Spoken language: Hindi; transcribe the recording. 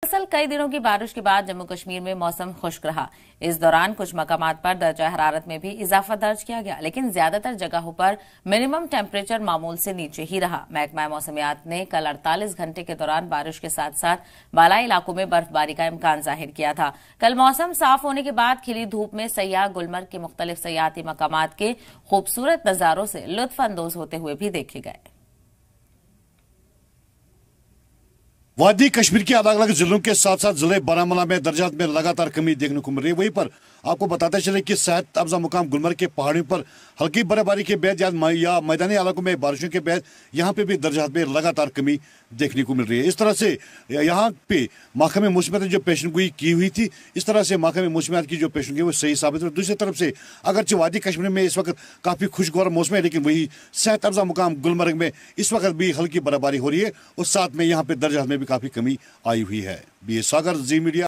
दरअसल कई दिनों की बारिश के बाद जम्मू कश्मीर में मौसम खुश्क रहा। इस दौरान कुछ मकामात पर दर्जा हरारत में भी इजाफा दर्ज किया गया, लेकिन ज्यादातर जगहों पर मिनिमम टेम्परेचर मामूल से नीचे ही रहा। महकमा मौसमियात ने कल 48 घंटे के दौरान बारिश के साथ साथ बालाई इलाकों में बर्फबारी का इम्कान जाहिर किया था। कल मौसम साफ होने के बाद खिली धूप में सयाह गुलमर्ग के मुख्तलिफ सयाहती मकामात के खूबसूरत नजारों से लुत्फ अंदोज होते हुए भी देखे गए। वादी कश्मीर के अलग अलग जिलों के साथ साथ जिले बारामूला में दर्जात में लगातार कमी देखने को मिल रही है। वहीं पर आपको बताते चले कि सेहत अफजा मुकाम गुलमर्ग के पहाड़ियों पर हल्की बर्फबारी के बाद या मैदानी इलाकों में बारिशों के बाद यहाँ पे भी दर्जात में लगातार कमी देखने को मिल रही है। इस तरह से यहाँ पे महकमे मौसमियात ने जो पेशेंगोई की हुई थी, इस तरह से महकमे मौसमियात की जो पेशेंगोई वो सही साबित हुई। दूसरी तरफ से अगरचे वादी कश्मीर में इस वक्त काफी खुशगवार मौसम है, लेकिन वही सेहत अफजा मुकाम गुलमर्ग में इस वक्त भी हल्की बर्फबारी हो रही है और साथ में यहाँ पे दर्जात में भी काफी कमी आई हुई है। बी सागर, जी मीडिया।